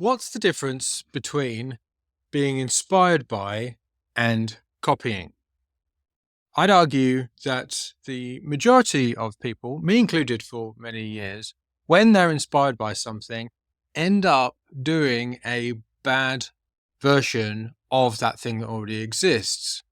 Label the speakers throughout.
Speaker 1: What's the difference between being inspired by and copying? I'd argue that the majority of people, me included for many years, when they're inspired by something, end up doing a bad version of that thing that already exists.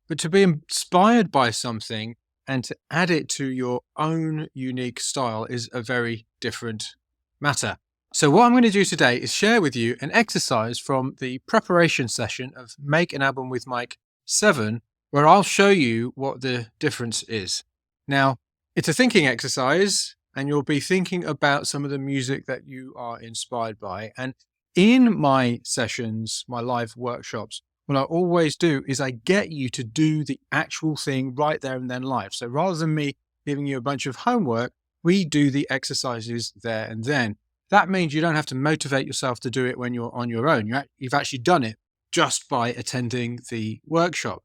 Speaker 1: But to be inspired by something and to add it to your own unique style is a very different matter. So what I'm going to do today is share with you an exercise from the preparation session of Make an Album with Mike 7, where I'll show you what the difference is. Now, it's a thinking exercise, and you'll be thinking about some of the music that you are inspired by. And in my sessions, my live workshops, what I always do is I get you to do the actual thing right there and then live. So rather than me giving you a bunch of homework, we do the exercises there and then. That means you don't have to motivate yourself to do it when you're on your own. You've actually done it just by attending the workshop.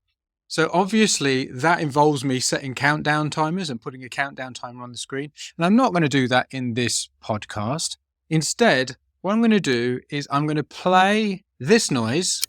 Speaker 1: So obviously that involves me setting countdown timers and putting a countdown timer on the screen. And I'm not going to do that in this podcast. Instead, what I'm going to do is I'm going to play this noise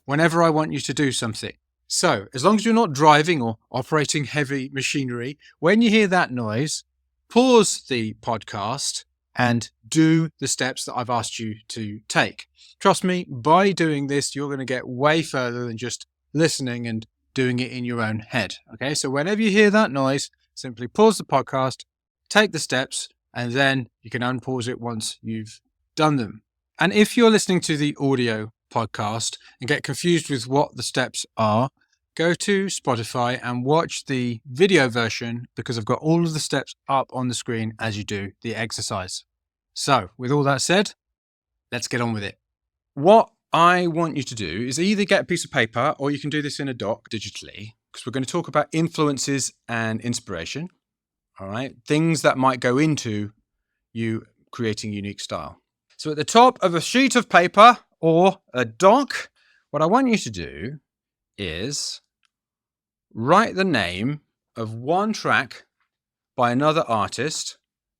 Speaker 1: whenever I want you to do something. So as long as you're not driving or operating heavy machinery, when you hear that noise, pause the podcast and do the steps that I've asked you to take. Trust me, by doing this, you're going to get way further than just listening and doing it in your own head. Okay, so whenever you hear that noise, simply pause the podcast, take the steps, and then you can unpause it once you've done them. And if you're listening to the audio podcast and get confused with what the steps are, go to Spotify and watch the video version because I've got all of the steps up on the screen as you do the exercise. So with all that said, let's get on with it. What I want you to do is either get a piece of paper or you can do this in a doc digitally because we're going to talk about influences and inspiration. All right. Things that might go into you creating unique style. So at the top of a sheet of paper or a doc, what I want you to do is write the name of one track by another artist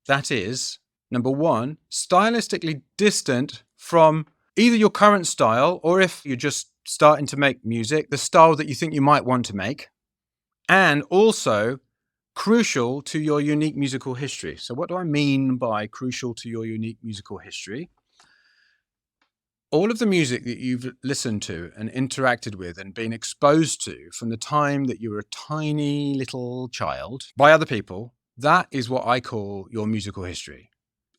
Speaker 1: that is, number one, stylistically distant from either your current style or if you're just starting to make music, the style that you think you might want to make, and also crucial to your unique musical history. So what do I mean by crucial to your unique musical history? All of the music that you've listened to and interacted with and been exposed to from the time that you were a tiny little child by other people, that is what I call your musical history.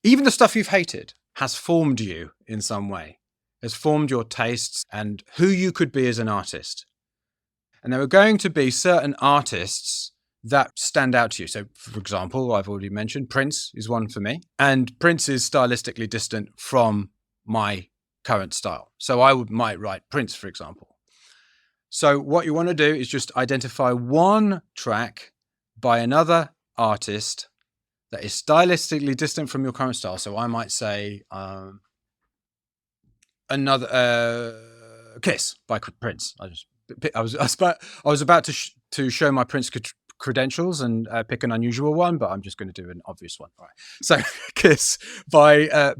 Speaker 1: Even the stuff you've hated has formed you in some way, has formed your tastes and who you could be as an artist. And there are going to be certain artists that stand out to you. So, for example, I've already mentioned Prince is one for me. And Prince is stylistically distant from my current style. So might write Prince, for example. So what you want to do is just identify one track by another artist that is stylistically distant from your current style. So I might say another Kiss by Prince. I was about to show my Prince credentials and pick an unusual one, but I'm just going to do an obvious one. All right. So Kiss by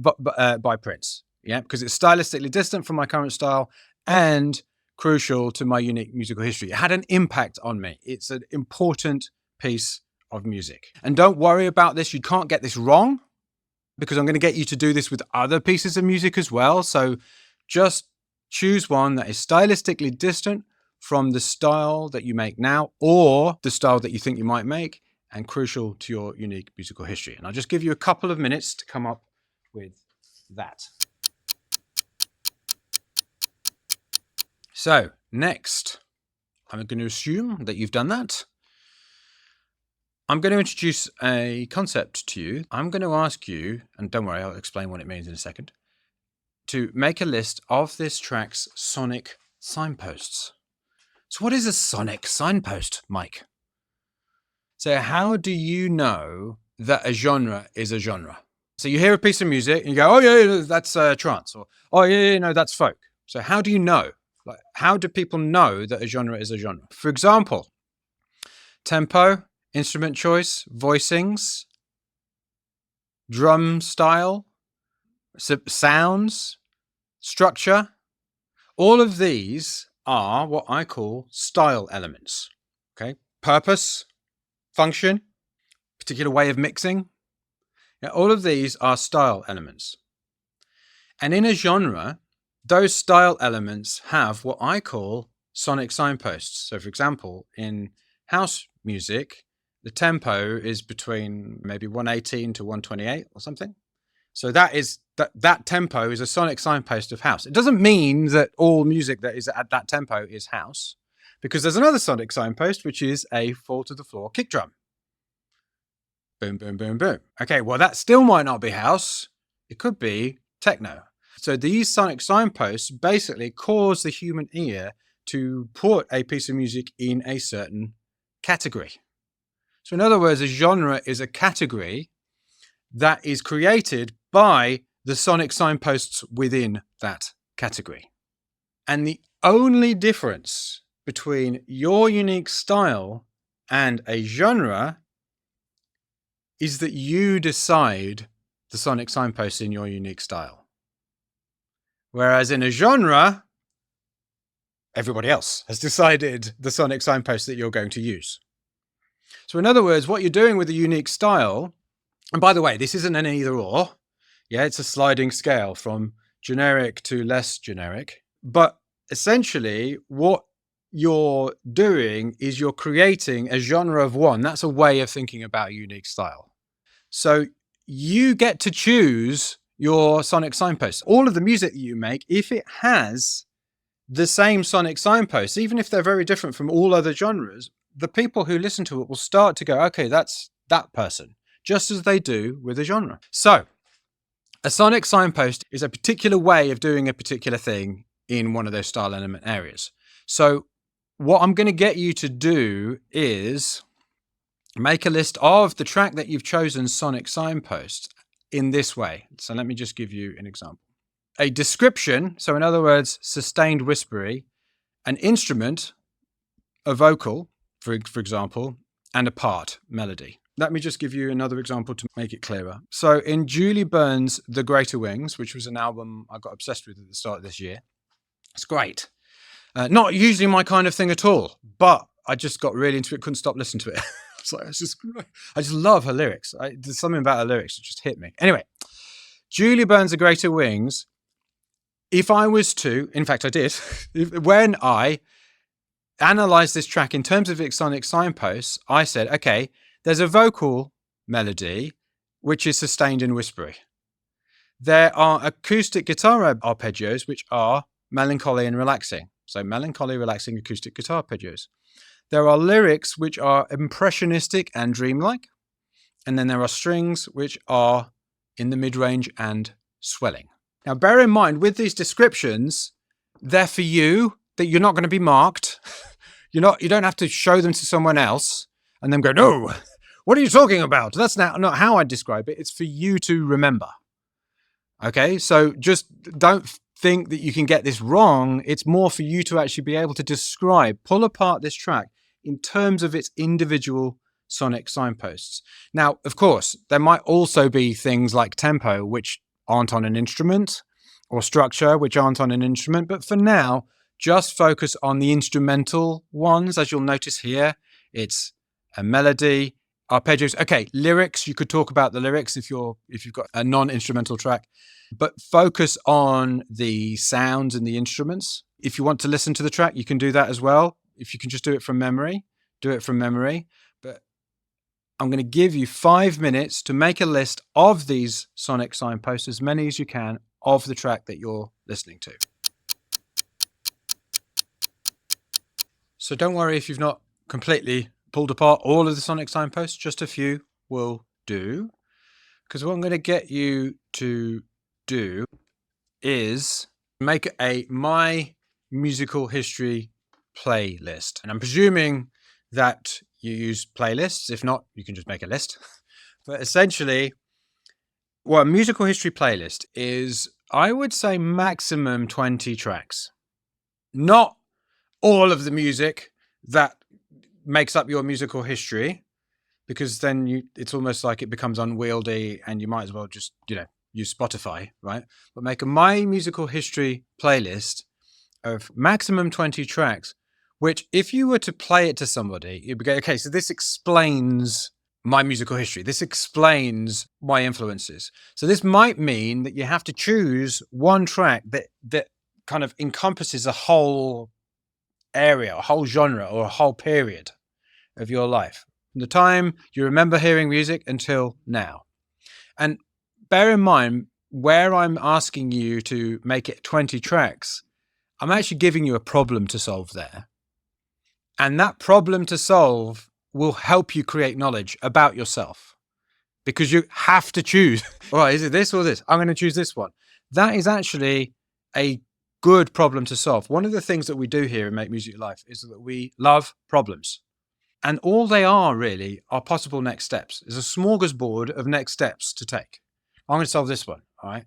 Speaker 1: Prince. Yeah, because it's stylistically distant from my current style and crucial to my unique musical history. It had an impact on me. It's an important piece of music. And don't worry about this. You can't get this wrong because I'm going to get you to do this with other pieces of music as well. So just choose one that is stylistically distant from the style that you make now or the style that you think you might make and crucial to your unique musical history. And I'll just give you a couple of minutes to come up with that. So next, I'm going to assume that you've done that. I'm going to introduce a concept to you. I'm going to ask you, and don't worry, I'll explain what it means in a second, to make a list of this track's sonic signposts. So what is a sonic signpost, Mike? So how do you know that a genre is a genre? So you hear a piece of music and you go, oh yeah, that's trance, or oh yeah, no, that's folk. So how do you know? Like, how do people know that a genre is a genre? For example, tempo, instrument choice, voicings, drum style, sounds, structure. All of these are what I call style elements. Okay, purpose, function, particular way of mixing. Now, all of these are style elements. And in a genre, those style elements have what I call sonic signposts. So, for example, in house music, the tempo is between maybe 118 to 128 or something. So that tempo is a sonic signpost of house. It doesn't mean that all music that is at that tempo is house, because there's another sonic signpost, which is a fall to the floor kick drum. Boom, boom, boom, boom. Okay, well, that still might not be house. It could be techno. So these sonic signposts basically cause the human ear to put a piece of music in a certain category. So in other words, a genre is a category that is created by the sonic signposts within that category. And the only difference between your unique style and a genre is that you decide the sonic signposts in your unique style. Whereas in a genre, everybody else has decided the sonic signposts that you're going to use. So in other words, what you're doing with a unique style, and by the way, this isn't an either or. Yeah, it's a sliding scale from generic to less generic. But essentially, what you're doing is you're creating a genre of one. That's a way of thinking about a unique style. So you get to choose your sonic signposts. All of the music that you make, if it has the same sonic signposts, even if they're very different from all other genres, the people who listen to it will start to go, okay, that's that person, just as they do with a genre. So a sonic signpost is a particular way of doing a particular thing in one of those style element areas. So what I'm going to get you to do is make a list of the track that you've chosen sonic signpost in this way. So let me just give you an example. A description, so in other words, sustained whispery, an instrument, a vocal, for example, and a part, melody. Let me just give you another example to make it clearer. So in Julie Burns' The Greater Wings, which was an album I got obsessed with at the start of this year, it's great. Not usually my kind of thing at all, but I just got really into it, couldn't stop listening to it. I just love her lyrics. There's something about her lyrics that just hit me. Anyway, Julie Burns' The Greater Wings, if I was to, in fact I did, when I analysed this track in terms of its sonic signposts, I said, okay, there's a vocal melody which is sustained and whispery. There are acoustic guitar arpeggios which are melancholy and relaxing. So melancholy, relaxing acoustic guitar arpeggios. There are lyrics which are impressionistic and dreamlike. And then there are strings which are in the mid-range and swelling. Now bear in mind, with these descriptions, they're for you, that you're not going to be marked. You don't have to show them to someone else and then go, no, what are you talking about? That's not how I describe it. It's for you to remember. Okay, so just don't think that you can get this wrong. It's more for you to actually be able to pull apart this track in terms of its individual sonic signposts. Now, of course, there might also be things like tempo, which aren't on an instrument, or structure, which aren't on an instrument. But for now, just focus on the instrumental ones. As you'll notice here, it's a melody, arpeggios. Okay, lyrics, you could talk about the lyrics if you've got a non-instrumental track, but focus on the sounds and the instruments. If you want to listen to the track, you can do that as well. If you can just do it from memory, do it from memory. But I'm going to give you 5 minutes to make a list of these sonic signposts, as many as you can, of the track that you're listening to. So don't worry if you've not completely pulled apart all of the sonic signposts, just a few will do. Because what I'm going to get you to do is make a My Musical History playlist. And I'm presuming that you use playlists. If not, you can just make a list. But essentially, well, a musical history playlist is, I would say, maximum 20 tracks. Not all of the music that makes up your musical history, because then it's almost like it becomes unwieldy and you might as well just, use Spotify, right? But make a My Musical History playlist of maximum 20 tracks, which if you were to play it to somebody, you'd be going, okay, so this explains my musical history. This explains my influences. So this might mean that you have to choose one track that kind of encompasses a whole area, a whole genre, or a whole period of your life, from the time you remember hearing music until now. And bear in mind, where I'm asking you to make it 20 tracks, I'm actually giving you a problem to solve there. And that problem to solve will help you create knowledge about yourself, because you have to choose. All right, is it this or this? I'm going to choose this one. That is actually a good problem to solve. One of the things that we do here in Make Music Your Life is that we love problems. And all they are really are possible next steps. There's a smorgasbord of next steps to take. I'm going to solve this one, all right?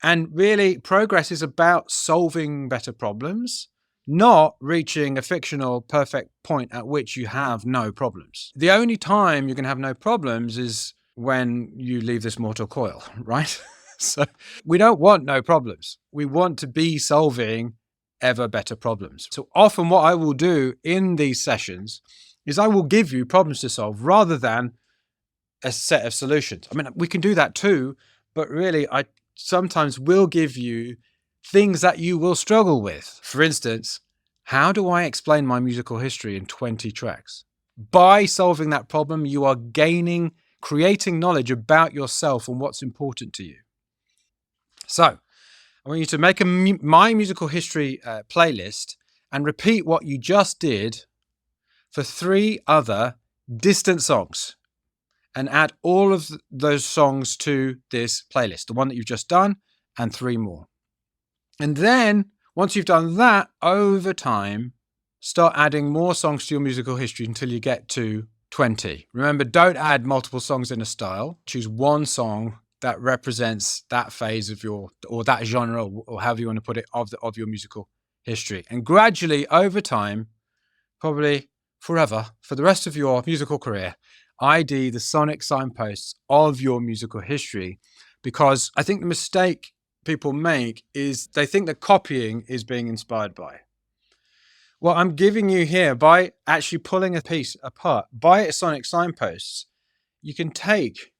Speaker 1: And really, progress is about solving better problems, not reaching a fictional perfect point at which you have no problems. The only time you can have no problems is when you leave this mortal coil, right? So we don't want no problems. We want to be solving ever better problems. So often what I will do in these sessions is I will give you problems to solve rather than a set of solutions. I mean, we can do that too, but really I sometimes will give you things that you will struggle with. For instance, how do I explain my musical history in 20 tracks? By solving that problem, you are creating knowledge about yourself and what's important to you. So I want you to make a My Musical History playlist and repeat what you just did for 3 other distant songs, and add all of those songs to this playlist, the one that you've just done, and 3 more. And then once you've done that, over time, start adding more songs to your musical history until you get to 20. Remember, don't add multiple songs in a style. Choose one song that represents that phase of your, or that genre, or however you want to put it, of your musical history. And gradually, over time, probably forever, for the rest of your musical career, ID the sonic signposts of your musical history. Because I think the mistake people make is they think that copying is being inspired by. What I'm giving you here, by actually pulling a piece apart by its sonic signposts, you can take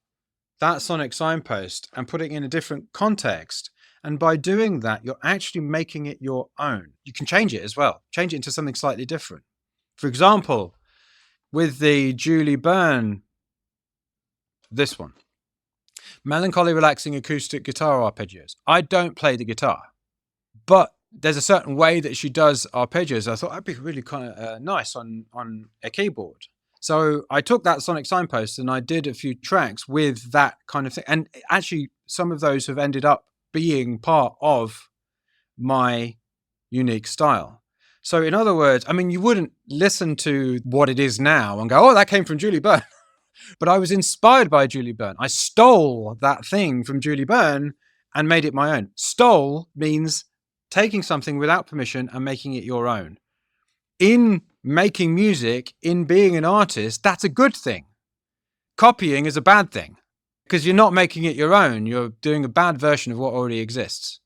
Speaker 1: that sonic signpost and put it in a different context. And by doing that, you're actually making it your own. You can change it as well, change it into something slightly different. For example, with the Julie Byrne, this one, melancholy, relaxing acoustic guitar arpeggios. I don't play the guitar, but there's a certain way that she does arpeggios. I thought that'd be really kind of nice on a keyboard. So I took that sonic signpost and I did a few tracks with that kind of thing. And actually, some of those have ended up being part of my unique style. So in other words, I mean, you wouldn't listen to what it is now and go, oh, that came from Julie Byrne. But I was inspired by Julie Byrne. I stole that thing from Julie Byrne and made it my own. Stole means taking something without permission and making it your own. In making music, in being an artist, that's a good thing. Copying is a bad thing because you're not making it your own. You're doing a bad version of what already exists.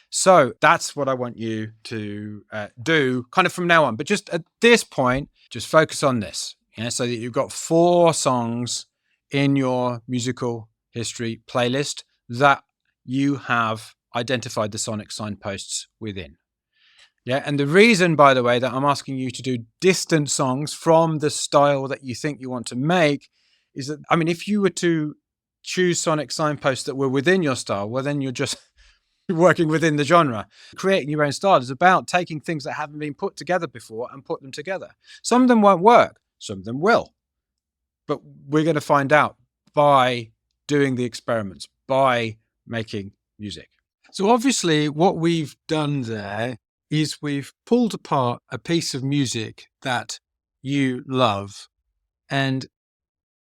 Speaker 1: So that's what I want you to do kind of from now on. But just at this point, just focus on this, so that you've got 4 songs in your musical history playlist that you have identified the sonic signposts within. Yeah, and the reason, by the way, that I'm asking you to do distant songs from the style that you think you want to make is that, I mean, if you were to choose sonic signposts that were within your style, well, then you're just working within the genre. Creating your own style is about taking things that haven't been put together before and put them together. Some of them won't work, some of them will. But we're going to find out by doing the experiments, by making music. So obviously what we've done there is we've pulled apart a piece of music that you love and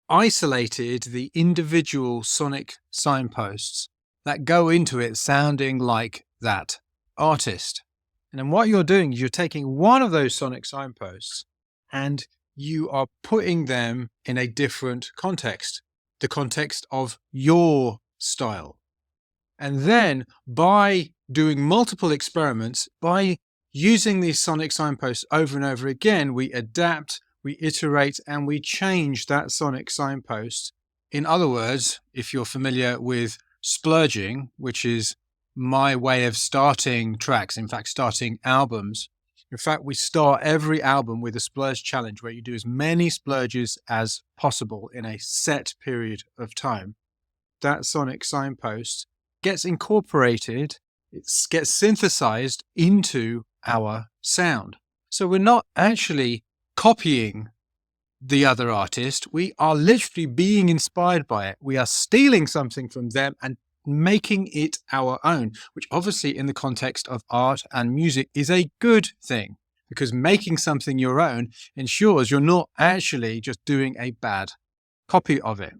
Speaker 1: isolated the individual sonic signposts that go into it sounding like that artist. And then what you're doing is you're taking one of those sonic signposts and you are putting them in a different context, the context of your style. And then by doing multiple experiments, by using these sonic signposts over and over again, we adapt, we iterate, and we change that sonic signpost. In other words, if you're familiar with splurging, which is my way of starting tracks, in fact, starting albums. In fact, we start every album with a splurge challenge where you do as many splurges as possible in a set period of time. That sonic signpost gets incorporated, it gets synthesized into our sound. So we're not actually copying the other artist. We are literally being inspired by it. We are stealing something from them and making it our own, which obviously in the context of art and music is a good thing, because making something your own ensures you're not actually just doing a bad copy of it.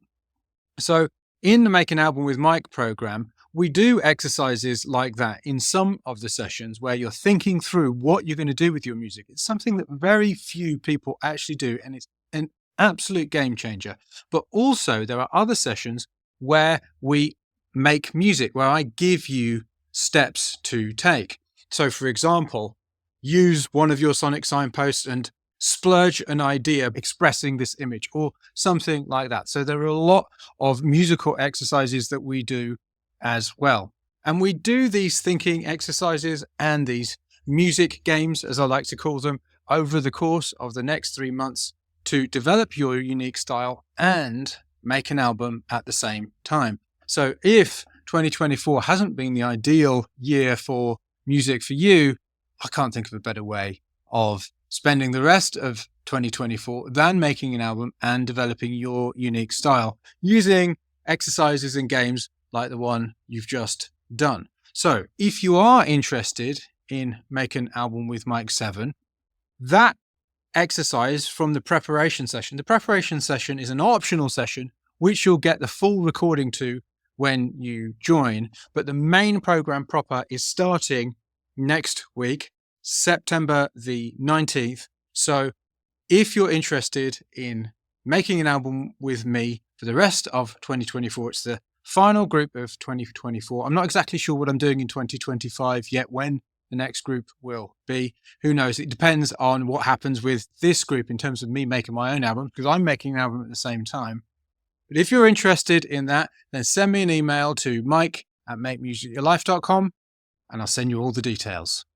Speaker 1: So in the Make an Album with Mike program, we do exercises like that in some of the sessions where you're thinking through what you're going to do with your music. It's something that very few people actually do, and it's an absolute game changer. But also there are other sessions where we make music, where I give you steps to take. So for example, use one of your sonic signposts and splurge an idea expressing this image or something like that. So there are a lot of musical exercises that we do as well. And we do these thinking exercises and these music games, as I like to call them, over the course of the next 3 months to develop your unique style and make an album at the same time. So if 2024 hasn't been the ideal year for music for you, I can't think of a better way of spending the rest of 2024 than making an album and developing your unique style using exercises and games like the one you've just done. So if you are interested in Make an Album with Mike 7, that exercise from the preparation session is an optional session which you'll get the full recording to when you join, but the main program proper is starting next week, September the 19th. So if you're interested in making an album with me for the rest of 2024, it's the final group of 2024. I'm not exactly sure what I'm doing in 2025 yet, when the next group will be. Who knows? It depends on what happens with this group in terms of me making my own album, because I'm making an album at the same time. But if you're interested in that, then send me an email to mike@makemusicyourlife.com and I'll send you all the details.